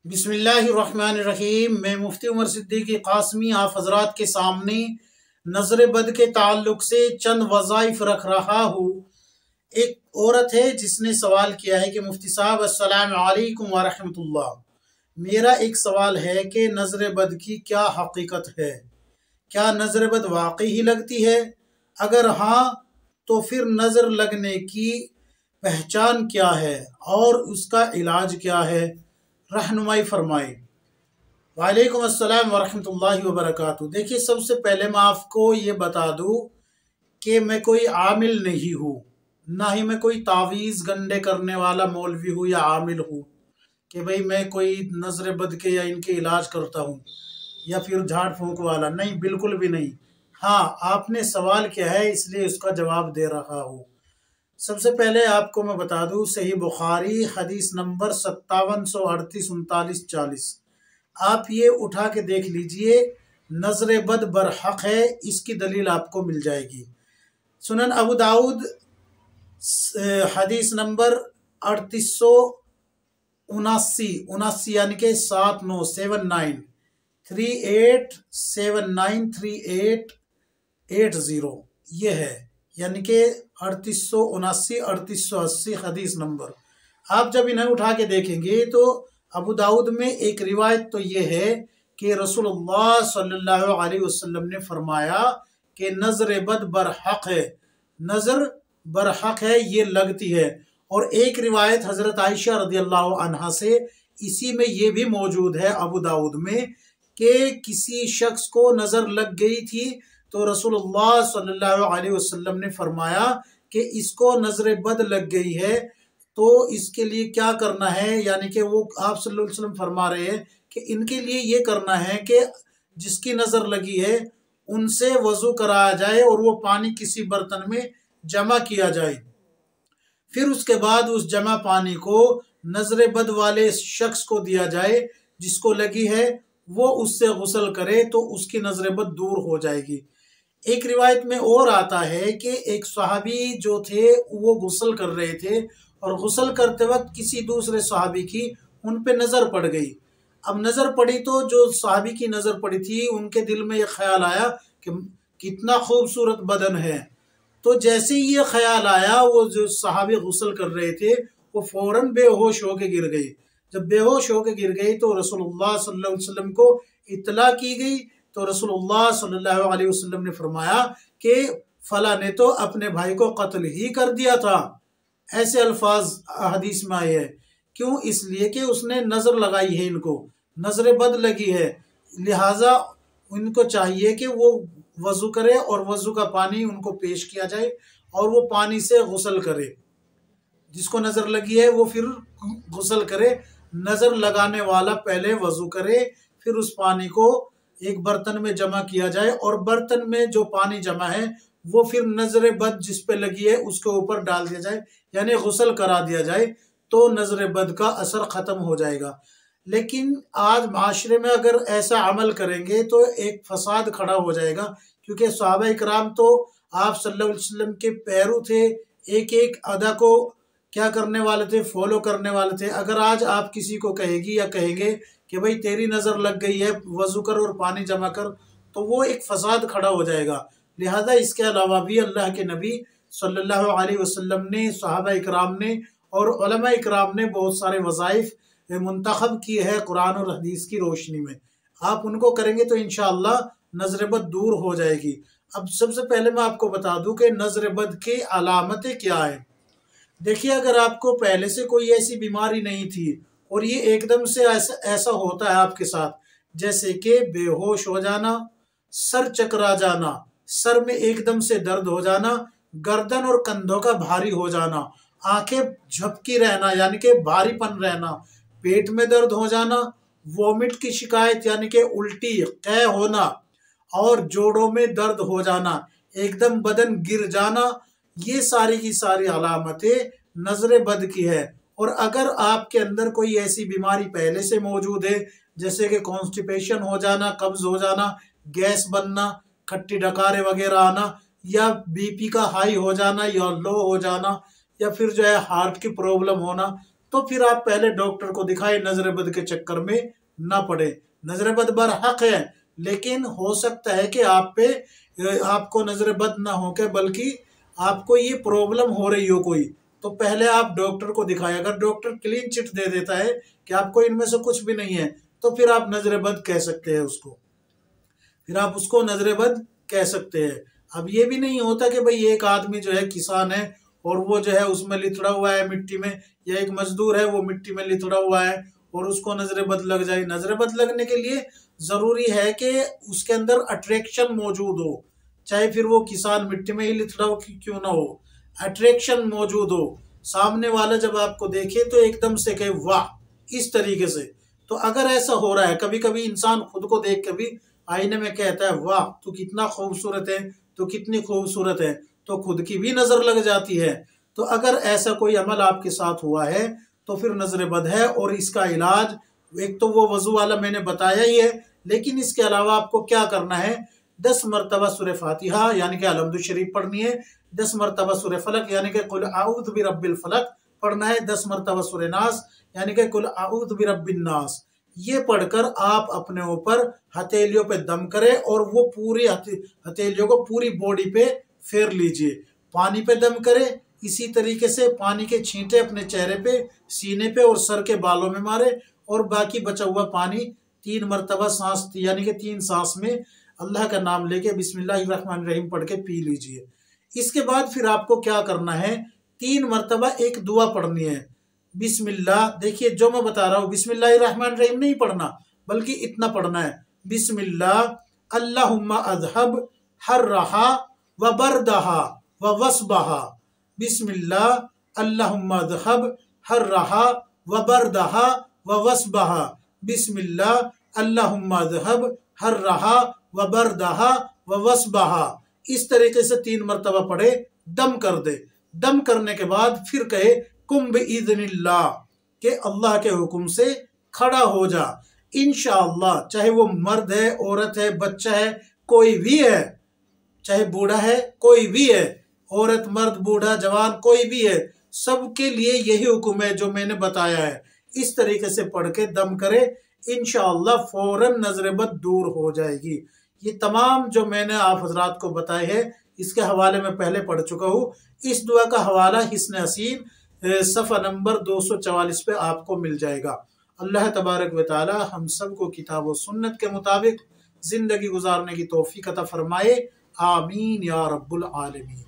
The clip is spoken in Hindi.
बिस्मिल्लाहिर्रहमानिर्रहीम। मैं मुफ्ती उमर सिद्दीकी कासमी आप हजरात के सामने नजर बद के ताल्लुक से चंद वज़ाइफ रख रहा हूँ। एक औरत है जिसने सवाल किया है कि मुफ्ती साहब अस्सलाम वालेकुम व रहमतुल्लाह। मेरा एक सवाल है कि नजर बद की क्या हकीकत है? क्या नजर बद वाकई ही लगती है? अगर हाँ तो फिर नजर लगने की पहचान क्या है और उसका इलाज क्या है? रहनुमाई फरमाए। वालेकुम अस्सलाम वरहमतुल्लाहि वबरकातुहू। देखिए, सबसे पहले मैं आपको ये बता दूं कि मैं कोई आमिल नहीं हूँ, ना ही मैं कोई तावीज़ गंडे करने वाला मौलवी हूँ या आमिल हूँ कि भाई मैं कोई नजर बद के या इनके इलाज करता हूँ या फिर झाड़ फूंक वाला। नहीं, बिल्कुल भी नहीं। हाँ, आपने सवाल किया है इसलिए उसका जवाब दे रहा हूँ। सबसे पहले आपको मैं बता दूं, सही बुखारी हदीस नंबर 5738 39 40। आप ये उठा के देख लीजिए, नजर बद बरहक है, इसकी दलील आपको मिल जाएगी। सुनन अबू दाऊद हदीस नंबर 3879 उनासी यानी कि 7938 ये है, यानी कि 3879 3880 हदीस नंबर। आप जब इन्हें उठा के देखेंगे तो अबू दाऊद में एक रिवायत तो ये है कि रसूलुल्लाह सल्लल्लाहु अलैहि वसल्लम ने फरमाया कि नजर बद बरहक है, नजर बरहक है, ये लगती है। और एक रिवायत हजरत आयशा रदियल्लाहु अन्हा से इसी में ये भी मौजूद है अबू दाऊद में कि किसी शख्स को नजर लग गई थी तो रसूलुल्लाह सल्लल्लाहु अलैहि वसल्लम ने फरमाया कि इसको नजर बद लग गई है तो इसके लिए क्या करना है। यानी कि वो आप सल्लल्लाहु अलैहि वसल्लम फरमा रहे हैं कि इनके लिए ये करना है कि जिसकी नजर लगी है उनसे वजू कराया जाए और वो पानी किसी बर्तन में जमा किया जाए। फिर उसके बाद उस जमा पानी को नजर बद वाले शख्स को दिया जाए जिसको लगी है, वो उससे गुस्ल करे तो उसकी नजर बद दूर हो जाएगी। एक रिवायत में और आता है कि एक सहाबी जो थे वो गुस्ल कर रहे थे और गुस्ल करते वक्त किसी दूसरे सहाबी की उन पे नजर पड़ गई। अब नजर पड़ी तो जो सहाबी की नजर पड़ी थी उनके दिल में ये ख्याल आया कि कितना खूबसूरत बदन है। तो जैसे ही ये ख्याल आया, वो जो सहाबी गुस्ल कर रहे थे वो फौरन बेहोश होके गिर गई। जब बेहोश होके गिर गई तो रसूलुल्लाह सल्लल्लाहु अलैहि वसल्लम को इत्तला की गई तो रसूलुल्लाह सल्लल्लाहु अलैहि वसल्लम ने फरमाया कि फला ने तो अपने भाई को कत्ल ही कर दिया था। ऐसे अल्फाज हदीस में आए हैं। क्यों? इसलिए कि उसने नजर लगाई है, इनको नजर बद लगी है, लिहाजा उनको चाहिए कि वो वजू करे और वजू का पानी उनको पेश किया जाए और वो पानी से गुस्ल करे। जिसको नजर लगी है वो फिर गुस्ल करे। नजर लगाने वाला पहले वजू करे, फिर उस पानी को एक बर्तन में जमा किया जाए और बर्तन में जो पानी जमा है वो फिर नजर बद जिस पे लगी है उसके ऊपर डाल दिया जाए, यानी गुस्ल करा दिया जाए, तो नजर बद का असर खत्म हो जाएगा। लेकिन आज माशरे में अगर ऐसा अमल करेंगे तो एक फसाद खड़ा हो जाएगा, क्योंकि सहाबा इकराम तो आप सल्लल्लाहु अलैहि वसल्लम के पैरू थे, एक एक अदा को क्या करने वाले थे, फॉलो करने वाले थे। अगर आज आप किसी को कहेगी या कहेंगे कि भाई तेरी नज़र लग गई है, वजू कर और पानी जमा कर, तो वो एक फसाद खड़ा हो जाएगा। लिहाजा इसके अलावा भी अल्लाह के नबी सल्लल्लाहु अलैहि वसल्लम ने, सहाबा इकराम ने और उलमा इकराम ने बहुत सारे वज़ाइफ मुंतखब किए हैं कुरान और हदीस की रोशनी में। आप उनको करेंगे तो इंशाअल्लाह नजर बद दूर हो जाएगी। अब सबसे पहले मैं आपको बता दूं कि नजर बद की अलामतें क्या है। देखिए, अगर आपको पहले से कोई ऐसी बीमारी नहीं थी और ये एकदम से ऐसा होता है आपके साथ, जैसे कि बेहोश हो जाना, सर चकरा जाना, सर में एकदम से दर्द हो जाना, गर्दन और कंधों का भारी हो जाना, आंखें झपकी रहना यानी कि भारीपन रहना, पेट में दर्द हो जाना, वोमिट की शिकायत यानी कि उल्टी, कै होना और जोड़ों में दर्द हो जाना, एकदम बदन गिर जाना, ये सारी की सारी अलामतें नजर बद की है। और अगर आपके अंदर कोई ऐसी बीमारी पहले से मौजूद है, जैसे कि कॉन्स्टिपेशन हो जाना, कब्ज हो जाना, गैस बनना, खट्टी डकारे वगैरह आना, या बीपी का हाई हो जाना या लो हो जाना, या फिर जो है हार्ट की प्रॉब्लम होना, तो फिर आप पहले डॉक्टर को दिखाए, नजर बद के चक्कर में ना पड़े। नजर बद बरहक है, लेकिन हो सकता है कि आपको नजर बद ना हो के बल्कि आपको ये प्रॉब्लम हो रही हो कोई, तो पहले आप डॉक्टर को दिखाएं। अगर डॉक्टर क्लीन चिट दे देता है कि आपको इनमें से कुछ भी नहीं है, तो फिर आप नजर बद कह सकते हैं उसको, फिर आप उसको नजर बद कह सकते हैं। अब ये भी नहीं होता कि भाई एक आदमी जो है किसान है और वो जो है उसमें लिथड़ा हुआ है मिट्टी में, या एक मजदूर है वो मिट्टी में लिथड़ा हुआ है और उसको नजर बद लग जाए। नजर बद लगने के लिए जरूरी है कि उसके अंदर अट्रैक्शन मौजूद हो, चाहे फिर वो किसान मिट्टी में ही लिथड़ा हो क्यों ना हो, अट्रैक्शन मौजूद हो। सामने वाला जब आपको देखे तो एकदम से कहे वाह, इस तरीके से। तो अगर ऐसा हो रहा है, कभी कभी इंसान खुद को देख के भी आईने में कहता है वाह तू कितना खूबसूरत है, तो कितनी खूबसूरत है, तो खुद की भी नजर लग जाती है। तो अगर ऐसा कोई अमल आपके साथ हुआ है तो फिर नजर बद है। और इसका इलाज एक तो वो वजू वाला मैंने बताया ही है, लेकिन इसके अलावा आपको क्या करना है, 10 मरतबा सूरह फातिहा यानी कि अलहम्दु शरीफ पढ़नी है, 10 मरतबा सूरह फलक यानी कि कुल आऊज़ु बिरब्बिल फलक पढ़ना है, 10 मरतबा सूरह नास यानी कि कुल आऊज़ु बिरब्बिन नास। ये पढ़कर आप अपने ऊपर हथेलियों पे दम करें और वो पूरी हथेलियों को पूरी बॉडी पे फेर लीजिए। पानी पे दम करें, इसी तरीके से पानी के छींटे अपने चेहरे पे, सीने पे और सर के बालों में मारे और बाकी बचा हुआ पानी 3 मरतबा सांस यानी कि 3 सांस में अल्लाह का नाम लेके बिस्मिल्लाहिर्रहमानिर्रहीम पढ़ के पी लीजिए। इसके बाद फिर आपको क्या करना है, 3 मरतबा एक दुआ पढ़नी है। बिस्मिल्लाह, देखिए जो मैं बता रहा हूँ बिस्मिल्लाहिर्रहमानिर्रहीम नहीं पढ़ना, बल्कि इतना पढ़ना है, बिस्मिल्लाह अल्लाहुम्मा अज़हब हर्रहा व बरदहा व वस्बहा, बिस्मिल्लाह अल्लाहुम्मा अज़हब हर्रहा व बरदहा व वस्बहा, बिस्मिल्लाह अल्लाहुम्मा अज़हब हर्रहा व बरदहा व वस्बहा। इस तरीके से 3 मरतबा पढ़े, दम कर दे। दम करने के बाद फिर कहे कुम बिइज़्निल्लाह, के अल्लाह के हुक्म से खड़ा हो जा। इंशाअल्लाह, चाहे वो मर्द है, औरत है, बच्चा है, कोई भी है, चाहे बूढ़ा है, कोई भी है, औरत मर्द बूढ़ा जवान कोई भी है, सबके लिए यही हुक्म है जो मैंने बताया है। इस तरीके से पढ़ के दम करे, इंशाअल्लाह फौरन नजर बद दूर हो जाएगी। ये तमाम जो मैंने आप हजरात को बताए हैं इसके हवाले में पहले पढ़ चुका हूँ। इस दुआ का हवाला हिस्न हसीन सफ़ा नंबर 244 पे आपको मिल जाएगा। अल्लाह तबारक व तआला हम सबको किताब व सुन्नत के मुताबिक जिंदगी गुजारने की तौफीक अता फरमाए। आमीन या रब्बुल आलमीन।